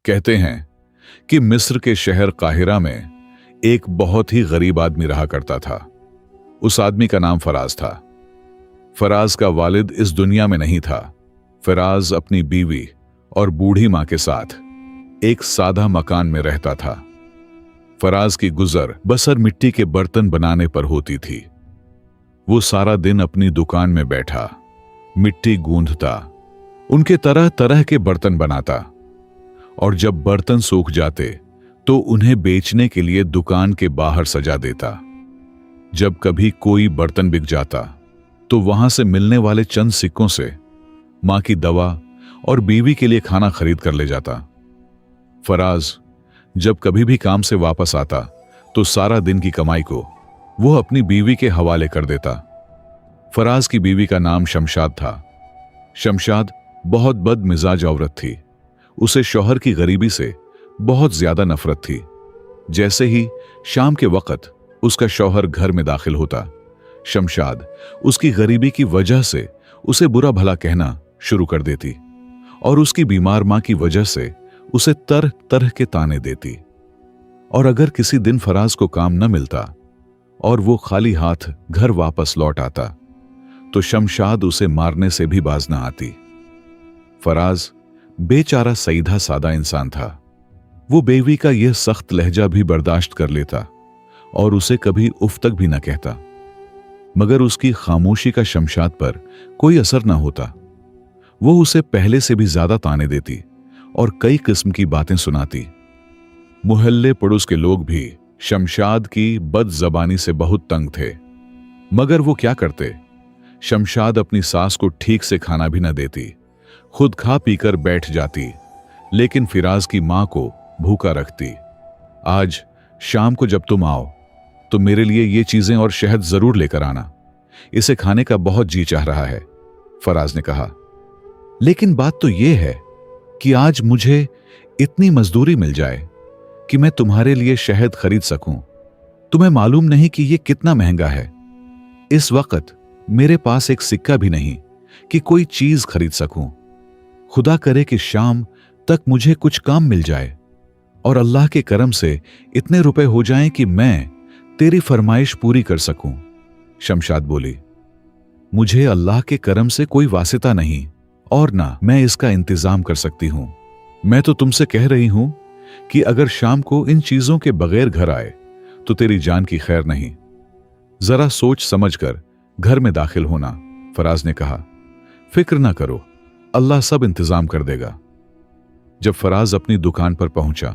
कहते हैं कि मिस्र के शहर काहिरा में एक बहुत ही गरीब आदमी रहा करता था। उस आदमी का नाम फराज था। फराज का वालिद इस दुनिया में नहीं था। फराज अपनी बीवी और बूढ़ी मां के साथ एक सादा मकान में रहता था। फराज की गुजर बसर मिट्टी के बर्तन बनाने पर होती थी। वो सारा दिन अपनी दुकान में बैठा मिट्टी गूंथता, उनके तरह तरह के बर्तन बनाता, और जब बर्तन सूख जाते तो उन्हें बेचने के लिए दुकान के बाहर सजा देता। जब कभी कोई बर्तन बिक जाता तो वहां से मिलने वाले चंद सिक्कों से मां की दवा और बीवी के लिए खाना खरीद कर ले जाता। फराज जब कभी भी काम से वापस आता तो सारा दिन की कमाई को वो अपनी बीवी के हवाले कर देता। फराज की बीवी का नाम शमशाद था। शमशाद बहुत बदमिजाज औरत थी। उसे शौहर की गरीबी से बहुत ज्यादा नफरत थी। जैसे ही शाम के वक्त उसका शौहर घर में दाखिल होता, शमशाद उसकी गरीबी की वजह से उसे बुरा भला कहना शुरू कर देती और उसकी बीमार मां की वजह से उसे तरह तरह के ताने देती। और अगर किसी दिन फराज को काम न मिलता और वो खाली हाथ घर वापस लौट आता तो शमशाद उसे मारने से भी बाज न आती। फराज बेचारा सीधा सादा इंसान था। वो बीवी का यह सख्त लहजा भी बर्दाश्त कर लेता और उसे कभी उफ तक भी न कहता, मगर उसकी खामोशी का शमशाद पर कोई असर न होता। वो उसे पहले से भी ज्यादा ताने देती और कई किस्म की बातें सुनाती। मुहल्ले पड़ोस के लोग भी शमशाद की बदजबानी से बहुत तंग थे, मगर वो क्या करते। शमशाद अपनी सास को ठीक से खाना भी न देती, खुद खा पीकर बैठ जाती, लेकिन फिराज की मां को भूखा रखती। आज शाम को जब तुम आओ तो मेरे लिए ये चीजें और शहद जरूर लेकर आना, इसे खाने का बहुत जी चाह रहा है, फराज ने कहा। लेकिन बात तो यह है कि आज मुझे इतनी मजदूरी मिल जाए कि मैं तुम्हारे लिए शहद खरीद सकूं। तुम्हें मालूम नहीं कि यह कितना महंगा है। इस वक्त मेरे पास एक सिक्का भी नहीं कि कोई चीज खरीद सकूं। खुदा करे कि शाम तक मुझे कुछ काम मिल जाए और अल्लाह के करम से इतने रुपए हो जाएं कि मैं तेरी फरमाइश पूरी कर सकूं। शमशाद बोली, मुझे अल्लाह के करम से कोई वासिता नहीं और ना मैं इसका इंतजाम कर सकती हूं। मैं तो तुमसे कह रही हूं कि अगर शाम को इन चीजों के बगैर घर आए तो तेरी जान की खैर नहीं। जरा सोच समझकर घर में दाखिल होना, फराज ने कहा। फिक्र ना करो, अल्लाह सब इंतजाम कर देगा। जब फराज अपनी दुकान पर पहुंचा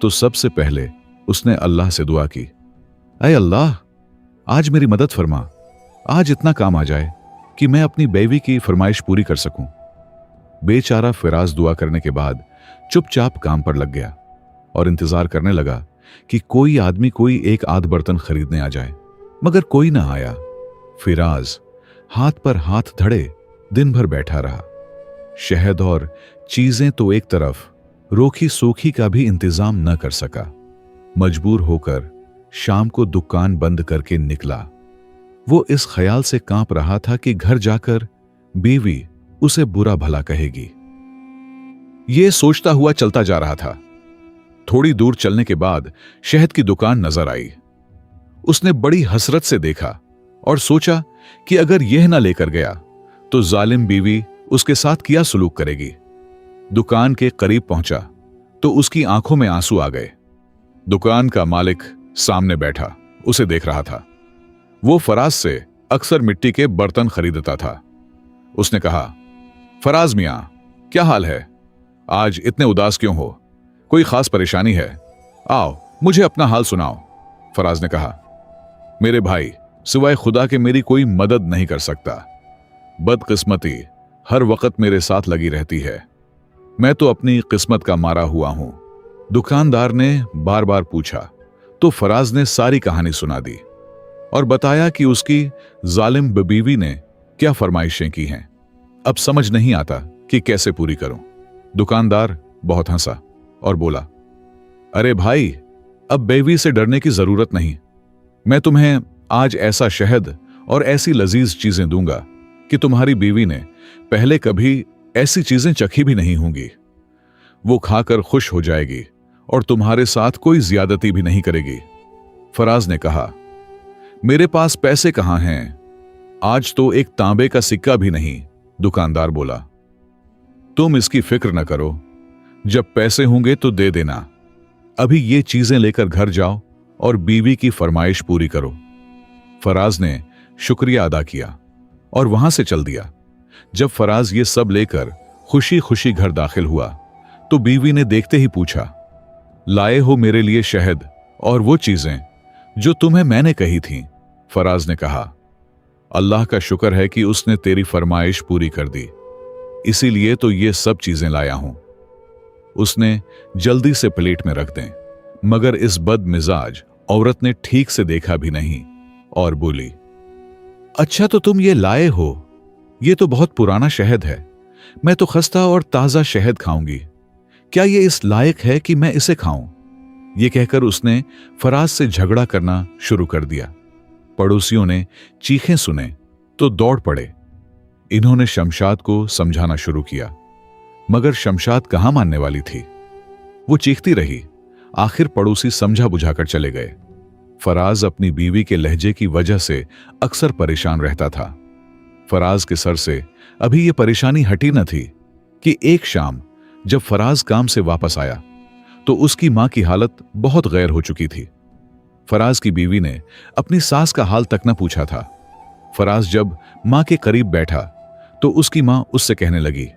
तो सबसे पहले उसने अल्लाह से दुआ की, ऐ अल्लाह, आज मेरी मदद फरमा। आज इतना काम आ जाए कि मैं अपनी बीवी की फरमाइश पूरी कर सकूं। बेचारा फिराज दुआ करने के बाद चुपचाप काम पर लग गया और इंतजार करने लगा कि कोई आदमी कोई एक आध बर्तन खरीदने आ जाए, मगर कोई ना आया। फिराज हाथ पर हाथ धड़े दिन भर बैठा रहा। शहद और चीजें तो एक तरफ, रोखी सूखी का भी इंतजाम न कर सका। मजबूर होकर शाम को दुकान बंद करके निकला। वो इस ख्याल से कांप रहा था कि घर जाकर बीवी उसे बुरा भला कहेगी। ये सोचता हुआ चलता जा रहा था। थोड़ी दूर चलने के बाद शहद की दुकान नजर आई। उसने बड़ी हसरत से देखा और सोचा कि अगर यह ना लेकर गया तो जालिम बीवी उसके साथ क्या सुलूक करेगी। दुकान के करीब पहुंचा तो उसकी आंखों में आंसू आ गए। दुकान का मालिक सामने बैठा उसे देख रहा था। वो फराज से अक्सर मिट्टी के बर्तन खरीदता था। उसने कहा, फराज मियां, क्या हाल है? आज इतने उदास क्यों हो? कोई खास परेशानी है? आओ मुझे अपना हाल सुनाओ। फराज ने कहा, मेरे भाई, सिवाय खुदा के मेरी कोई मदद नहीं कर सकता। बदकिस्मती हर वक्त मेरे साथ लगी रहती है। मैं तो अपनी किस्मत का मारा हुआ हूं। दुकानदार ने बार बार पूछा तो फराज ने सारी कहानी सुना दी और बताया कि उसकी जालिम बीवी ने क्या फरमाइशें की हैं। अब समझ नहीं आता कि कैसे पूरी करूं। दुकानदार बहुत हंसा और बोला, अरे भाई, अब बीवी से डरने की जरूरत नहीं। मैं तुम्हें आज ऐसा शहद और ऐसी लजीज चीजें दूंगा कि तुम्हारी बीवी ने पहले कभी ऐसी चीजें चखी भी नहीं होंगी। वो खाकर खुश हो जाएगी और तुम्हारे साथ कोई ज्यादती भी नहीं करेगी। फराज ने कहा, मेरे पास पैसे कहां हैं? आज तो एक तांबे का सिक्का भी नहीं। दुकानदार बोला, तुम इसकी फिक्र न करो, जब पैसे होंगे तो दे देना। अभी ये चीजें लेकर घर जाओ और बीवी की फरमाइश पूरी करो। फराज ने शुक्रिया अदा किया और वहां से चल दिया। जब फराज ये सब लेकर खुशी खुशी घर दाखिल हुआ तो बीवी ने देखते ही पूछा, लाए हो मेरे लिए शहद और वो चीजें जो तुम्हें मैंने कही थीं? फराज ने कहा, अल्लाह का शुक्र है कि उसने तेरी फरमाइश पूरी कर दी, इसीलिए तो ये सब चीजें लाया हूं। उसने जल्दी से प्लेट में रख दें, मगर इस बदमिजाज औरत ने ठीक से देखा भी नहीं और बोली, अच्छा तो तुम ये लाए हो, ये तो बहुत पुराना शहद है। मैं तो खस्ता और ताजा शहद खाऊंगी, क्या ये इस लायक है कि मैं इसे खाऊं? ये कहकर उसने फराज से झगड़ा करना शुरू कर दिया। पड़ोसियों ने चीखें सुने तो दौड़ पड़े। इन्होंने शमशाद को समझाना शुरू किया, मगर शमशाद कहां मानने वाली थी। वो चीखती रही। आखिर पड़ोसी समझा बुझाकर चले गए। फराज अपनी बीवी के लहजे की वजह से अक्सर परेशान रहता था। फराज के सर से अभी ये परेशानी हटी न थी कि एक शाम जब फराज काम से वापस आया तो उसकी मां की हालत बहुत गैर हो चुकी थी। फराज की बीवी ने अपनी सास का हाल तक न पूछा था। फराज जब मां के करीब बैठा तो उसकी मां उससे कहने लगी,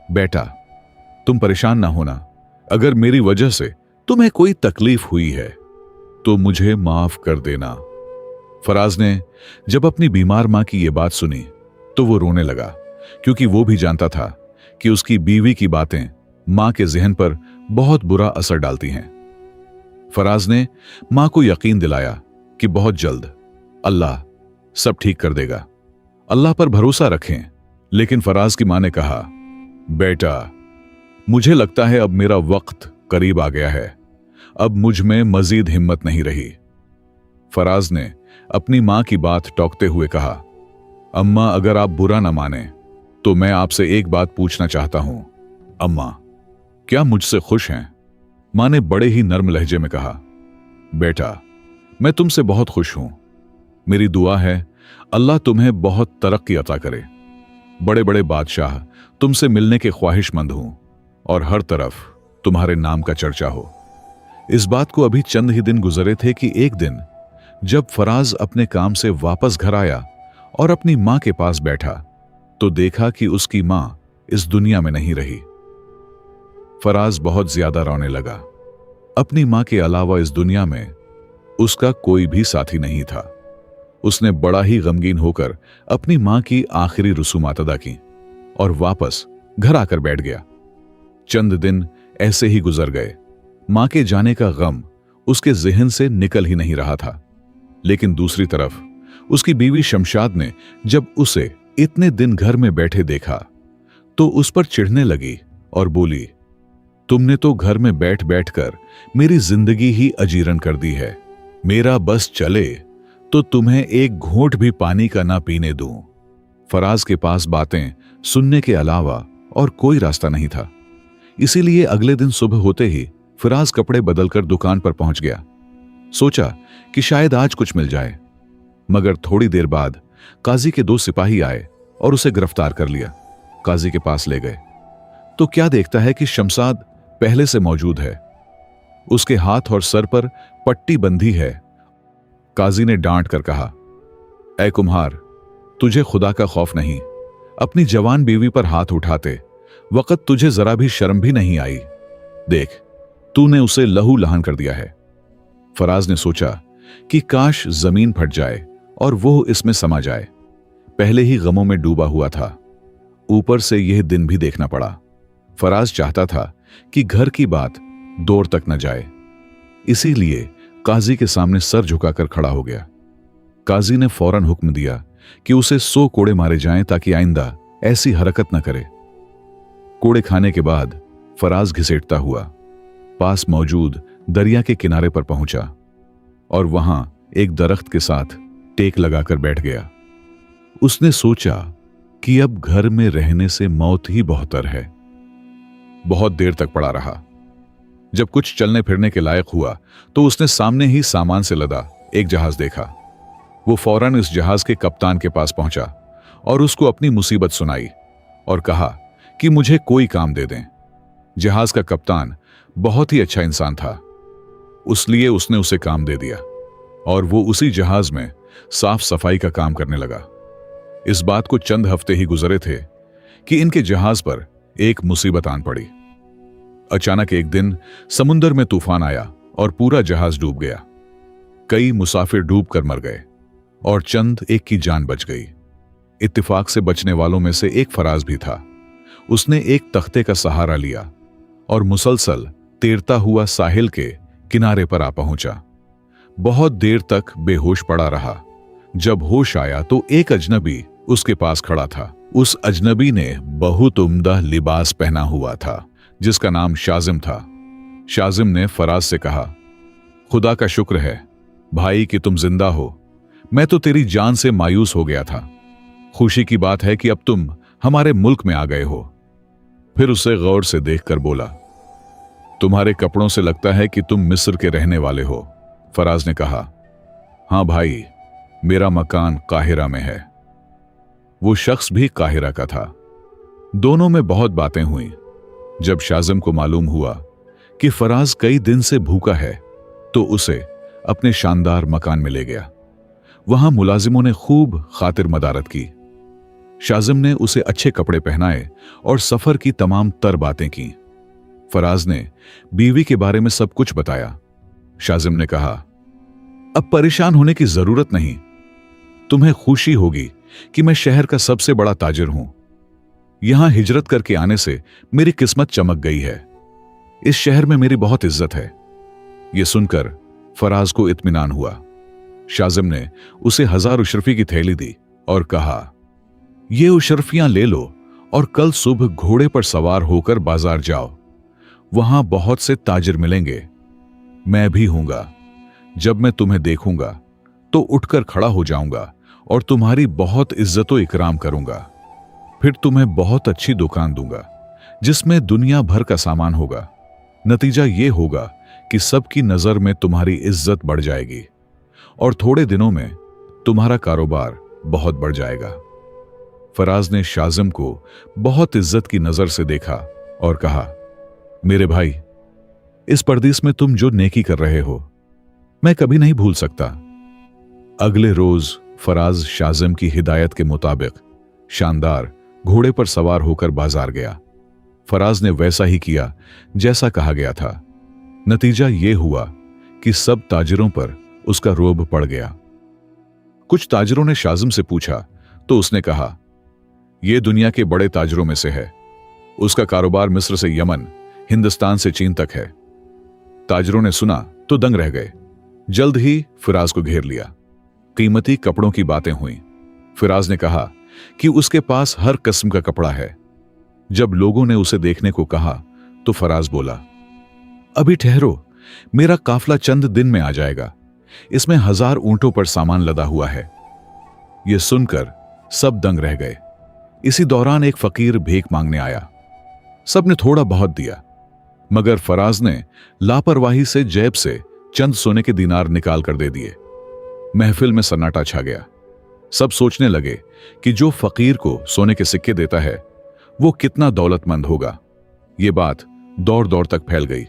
बेटा तुम परेशान ना होना, अगर मेरी वजह से तुम्हें कोई तकलीफ हुई है तो मुझे माफ कर देना। फराज ने जब अपनी बीमार मां की यह बात सुनी तो वो रोने लगा, क्योंकि वो भी जानता था कि उसकी बीवी की बातें मां के जहन पर बहुत बुरा असर डालती हैं। फराज ने मां को यकीन दिलाया कि बहुत जल्द अल्लाह सब ठीक कर देगा, अल्लाह पर भरोसा रखें। लेकिन फराज की मां ने कहा, बेटा मुझे लगता है अब मेरा वक्त करीब आ गया है, अब मुझ में मजीद हिम्मत नहीं रही। फराज ने अपनी मां की बात टोकते हुए कहा, अम्मा अगर आप बुरा ना माने तो मैं आपसे एक बात पूछना चाहता हूं। अम्मा क्या मुझसे खुश हैं? मां ने बड़े ही नर्म लहजे में कहा, बेटा मैं तुमसे बहुत खुश हूं। मेरी दुआ है अल्लाह तुम्हें बहुत तरक्की अता करे। बड़े बड़े बादशाह तुमसे मिलने के ख्वाहिशमंद हूं और हर तरफ तुम्हारे नाम का चर्चा हो। इस बात को अभी चंद ही दिन गुजरे थे कि एक दिन जब फराज अपने काम से वापस घर आया और अपनी मां के पास बैठा तो देखा कि उसकी मां इस दुनिया में नहीं रही। फराज बहुत ज्यादा रोने लगा। अपनी मां के अलावा इस दुनिया में उसका कोई भी साथी नहीं था। उसने बड़ा ही गमगीन होकर अपनी मां की आखिरी रसूमात अदा की और वापस घर आकर बैठ गया। चंद दिन ऐसे ही गुजर गए। मां के जाने का गम उसके जहन से निकल ही नहीं रहा था। लेकिन दूसरी तरफ उसकी बीवी शमशाद ने जब उसे इतने दिन घर में बैठे देखा तो उस पर चिढ़ने लगी और बोली, तुमने तो घर में बैठ बैठकर मेरी जिंदगी ही अजीरन कर दी है। मेरा बस चले तो तुम्हें एक घूंट भी पानी का ना पीने दूं। फराज के पास बातें सुनने के अलावा और कोई रास्ता नहीं था। इसीलिए अगले दिन सुबह होते ही फराज कपड़े बदलकर दुकान पर पहुंच गया। सोचा कि शायद आज कुछ मिल जाए, मगर थोड़ी देर बाद काजी के 2 सिपाही आए और उसे गिरफ्तार कर लिया। काजी के पास ले गए तो क्या देखता है कि शमशाद पहले से मौजूद है। उसके हाथ और सर पर पट्टी बंधी है। काजी ने डांट कर कहा, ऐ कुम्हार, तुझे खुदा का खौफ नहीं? अपनी जवान बीवी पर हाथ उठाते वक्त तुझे जरा भी शर्म भी नहीं आई? देख, तूने उसे लहू लहान कर दिया है। फराज ने सोचा कि काश जमीन फट जाए और वो इसमें समा जाए। पहले ही गमों में डूबा हुआ था, ऊपर से यह दिन भी देखना पड़ा। फराज चाहता था कि घर की बात दूर तक न जाए, इसीलिए काजी के सामने सर झुकाकर खड़ा हो गया। काजी ने फौरन हुक्म दिया कि उसे 100 कोड़े मारे जाएं ताकि आइंदा ऐसी हरकत न करे। कोड़े खाने के बाद फराज घिसेटता हुआ पास मौजूद दरिया के किनारे पर पहुंचा और वहां एक दरख्त के साथ टेक लगाकर बैठ गया। उसने सोचा कि अब घर में रहने से मौत ही बेहतर है। बहुत देर तक पड़ा रहा। जब कुछ चलने फिरने के लायक हुआ तो उसने सामने ही सामान से लदा एक जहाज देखा। वो फौरन इस जहाज के कप्तान के पास पहुंचा और उसको अपनी मुसीबत सुनाई और कहा कि मुझे कोई काम दे दें। जहाज का कप्तान बहुत ही अच्छा इंसान था, इसलिए उसने उसे काम दे दिया और वो उसी जहाज में साफ सफाई का काम करने लगा। इस बात को चंद हफ्ते ही गुजरे थे कि इनके जहाज पर एक मुसीबत आन पड़ी। अचानक एक दिन समुद्र में तूफान आया और पूरा जहाज डूब गया। कई मुसाफिर डूब कर मर गए और चंद एक की जान बच गई। इत्तेफाक से बचने वालों में से एक फराज भी था। उसने एक तख्ते का सहारा लिया और मुसलसल तैरता हुआ साहिल के किनारे पर आ पहुंचा। बहुत देर तक बेहोश पड़ा रहा। जब होश आया तो एक अजनबी उसके पास खड़ा था। उस अजनबी ने बहुत उम्दा लिबास पहना हुआ था जिसका नाम शाजिम था। शाजिम ने फराज से कहा, खुदा का शुक्र है भाई कि तुम जिंदा हो। मैं तो तेरी जान से मायूस हो गया था। खुशी की बात है कि अब तुम हमारे मुल्क में आ गए हो। फिर उसे गौर से देखकर बोला, तुम्हारे कपड़ों से लगता है कि तुम मिस्र के रहने वाले हो। फराज ने कहा, हां भाई, मेरा मकान काहिरा में है। वो शख्स भी काहिरा का था। दोनों में बहुत बातें हुई। जब शाजिम को मालूम हुआ कि फराज कई दिन से भूखा है तो उसे अपने शानदार मकान में ले गया। वहां मुलाजिमों ने खूब खातिर मदारत की। शाजिम ने उसे अच्छे कपड़े पहनाए और सफर की तमाम तर बातें की। फराज ने बीवी के बारे में सब कुछ बताया। शाजिम ने कहा, अब परेशान होने की जरूरत नहीं। तुम्हें खुशी होगी कि मैं शहर का सबसे बड़ा ताजिर हूं। यहां हिजरत करके आने से मेरी किस्मत चमक गई है। इस शहर में मेरी बहुत इज्जत है। यह सुनकर फराज को इत्मीनान हुआ। शाजिम ने उसे 1000 उशरफी की थैली दी और कहा, ये उशरफियां ले लो और कल सुबह घोड़े पर सवार होकर बाजार जाओ। वहां बहुत से ताजिर मिलेंगे। मैं भी हूंगा। जब मैं तुम्हें देखूंगा तो उठकर खड़ा हो जाऊंगा और तुम्हारी बहुत इज्जतो इकराम करूंगा। फिर तुम्हें बहुत अच्छी दुकान दूंगा जिसमें दुनिया भर का सामान होगा। नतीजा यह होगा कि सबकी नजर में तुम्हारी इज्जत बढ़ जाएगी और थोड़े दिनों में तुम्हारा कारोबार बहुत बढ़ जाएगा। फराज ने शाजिम को बहुत इज्जत की नजर से देखा और कहा, मेरे भाई, इस परदेस में तुम जो नेकी कर रहे हो मैं कभी नहीं भूल सकता। अगले रोज फराज शाजिम की हिदायत के मुताबिक शानदार घोड़े पर सवार होकर बाजार गया। फराज ने वैसा ही किया जैसा कहा गया था। नतीजा यह हुआ कि सब ताजिरों पर उसका रोब पड़ गया। कुछ ताजिरों ने शाजिम से पूछा तो उसने कहा, यह दुनिया के बड़े ताजिरों में से है। उसका कारोबार मिस्र से यमन, हिंदुस्तान से चीन तक है। ताजिरों ने सुना तो दंग रह गए। जल्द ही फिराज को घेर लिया। कीमती कपड़ों की बातें हुई। फिराज ने कहा कि उसके पास हर किस्म का कपड़ा है। जब लोगों ने उसे देखने को कहा तो फराज बोला, अभी ठहरो, मेरा काफला चंद दिन में आ जाएगा। इसमें 1000 ऊंटों पर सामान लदा हुआ है। यह सुनकर सब दंग रह गए। इसी दौरान एक फकीर भीख मांगने आया। सबने थोड़ा बहुत दिया, मगर फराज ने लापरवाही से जेब से चंद सोने के दीनार निकाल कर दे दिए। महफिल में सन्नाटा छा गया। सब सोचने लगे कि जो फकीर को सोने के सिक्के देता है वो कितना दौलतमंद होगा। ये बात दौड़ दौड़ तक फैल गई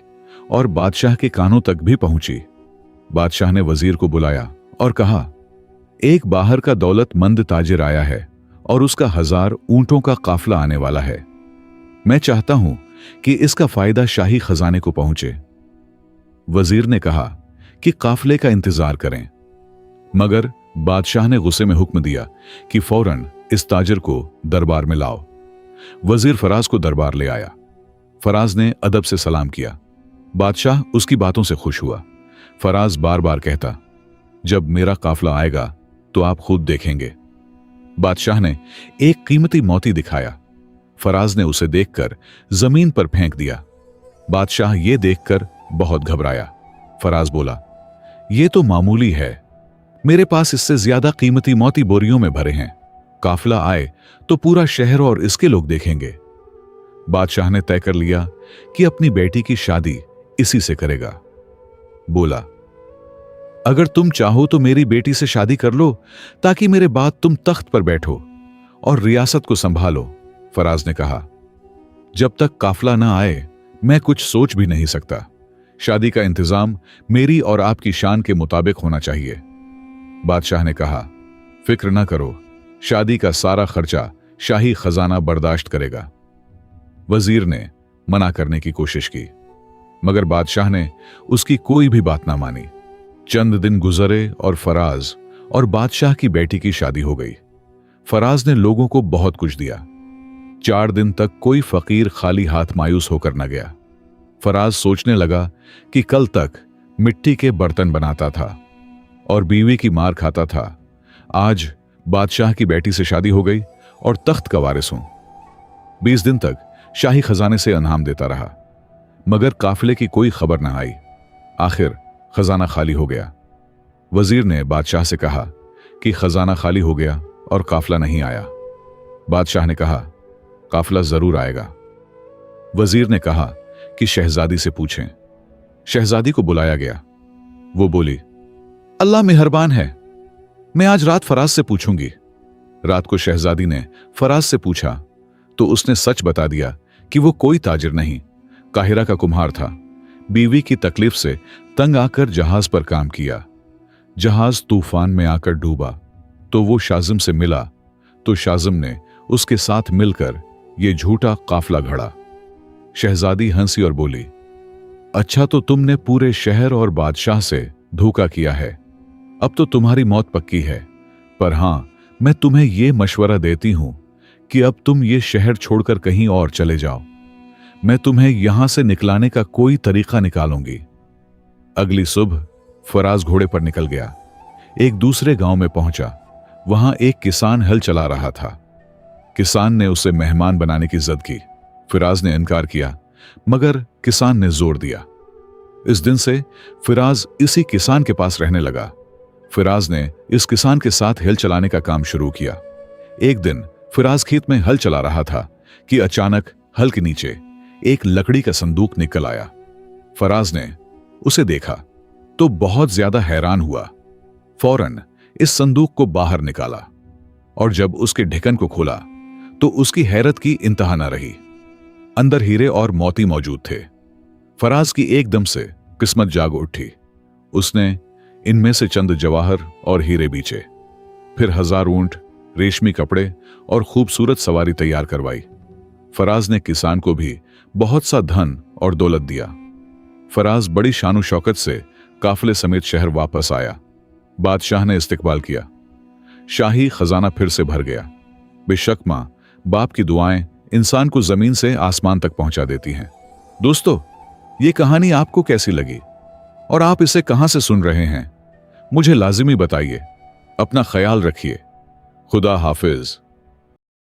और बादशाह के कानों तक भी पहुंची। बादशाह ने वजीर को बुलाया और कहा, एक बाहर का दौलतमंद ताजिर आया है और उसका 1000 ऊंटों का काफला आने वाला है। मैं चाहता हूं कि इसका फायदा शाही खजाने को पहुंचे। वजीर ने कहा कि काफले का इंतजार करें, मगर बादशाह ने गुस्से में हुक्म दिया कि फौरन इस ताजिर को दरबार में लाओ। वजीर फराज को दरबार ले आया। फराज ने अदब से सलाम किया। बादशाह उसकी बातों से खुश हुआ। फराज बार बार कहता, जब मेरा काफला आएगा तो आप खुद देखेंगे। बादशाह ने एक कीमती मोती दिखाया। फराज ने उसे देखकर जमीन पर फेंक दिया। बादशाह ये देखकर बहुत घबराया। फराज बोला, यह तो मामूली है, मेरे पास इससे ज्यादा कीमती मोती बोरियों में भरे हैं। काफला आए तो पूरा शहर और इसके लोग देखेंगे। बादशाह ने तय कर लिया कि अपनी बेटी की शादी इसी से करेगा। बोला, अगर तुम चाहो तो मेरी बेटी से शादी कर लो, ताकि मेरे बाद तुम तख्त पर बैठो और रियासत को संभालो। फराज ने कहा, जब तक काफिला ना आए मैं कुछ सोच भी नहीं सकता। शादी का इंतजाम मेरी और आपकी शान के मुताबिक होना चाहिए। बादशाह ने कहा, फिक्र ना करो, शादी का सारा खर्चा शाही खजाना बर्दाश्त करेगा। वजीर ने मना करने की कोशिश की, मगर बादशाह ने उसकी कोई भी बात ना मानी। चंद दिन गुजरे और फराज और बादशाह की बेटी की शादी हो गई। फराज ने लोगों को बहुत कुछ दिया। 4 दिन तक कोई फकीर खाली हाथ मायूस होकर न गया। फराज सोचने लगा कि कल तक मिट्टी के बर्तन बनाता था और बीवी की मार खाता था, आज बादशाह की बेटी से शादी हो गई और तख्त का वारिस हूं। 20 दिन तक शाही खजाने से इनाम देता रहा, मगर काफिले की कोई खबर न आई। आखिर खजाना खाली हो गया। वजीर ने बादशाह से कहा कि खजाना खाली हो गया और काफिला नहीं आया। बादशाह ने कहा, काफिला जरूर आएगा। वजीर ने कहा कि शहजादी से पूछें। शहजादी को बुलाया गया। वो बोली, अल्लाह मेहरबान है, मैं आज रात फराज से पूछूंगी। रात को शहजादी ने फराज से पूछा तो उसने सच बता दिया कि वो कोई ताजिर नहीं, काहिरा का कुम्हार था। बीवी की तकलीफ से तंग आकर जहाज पर काम किया। जहाज तूफान में आकर डूबा तो वो शाजिम से मिला, तो शाजिम ने उसके साथ मिलकर ये झूठा काफिला घड़ा। शहजादी हंसी और बोली, अच्छा तो तुमने पूरे शहर और बादशाह से धोखा किया है, अब तो तुम्हारी मौत पक्की है। पर हां, मैं तुम्हें यह मशवरा देती हूं कि अब तुम ये शहर छोड़कर कहीं और चले जाओ। मैं तुम्हें यहां से निकलाने का कोई तरीका निकालूंगी। अगली सुबह फराज घोड़े पर निकल गया। एक दूसरे गांव में पहुंचा। वहां एक किसान हल चला रहा था। किसान ने उसे मेहमान बनाने की जिद की। फिराज ने इनकार किया, मगर किसान ने जोर दिया। इस दिन से फिराज इसी किसान के पास रहने लगा। फिराज ने इस किसान के साथ हल चलाने का काम शुरू किया। एक दिन फिराज खेत में हल चला रहा था कि अचानक हल के नीचे एक लकड़ी का संदूक निकल आया। फराज ने उसे देखा तो बहुत ज्यादा हैरान हुआ। फौरन इस संदूक को बाहर निकाला और जब उसके ढक्कन को खोला तो उसकी हैरत की इंतहा न रही। अंदर हीरे और मोती मौजूद थे। फराज की एकदम से किस्मत जाग उठी। उसने इनमें से चंद जवाहर और हीरे बीचे, फिर 1000 ऊंट, रेशमी कपड़े और खूबसूरत सवारी तैयार करवाई। फराज ने किसान को भी बहुत सा धन और दौलत दिया। फराज बड़ी शान शौकत से काफिले समेत शहर वापस आया। बादशाह ने इस्तकबाल किया। शाही खजाना फिर से भर गया। बेशक मां बाप की दुआएं इंसान को जमीन से आसमान तक पहुंचा देती हैं। दोस्तों, ये कहानी आपको कैसी लगी और आप इसे कहां से सुन रहे हैं, मुझे लाजिमी बताइए। अपना ख्याल रखिए। खुदा हाफिज।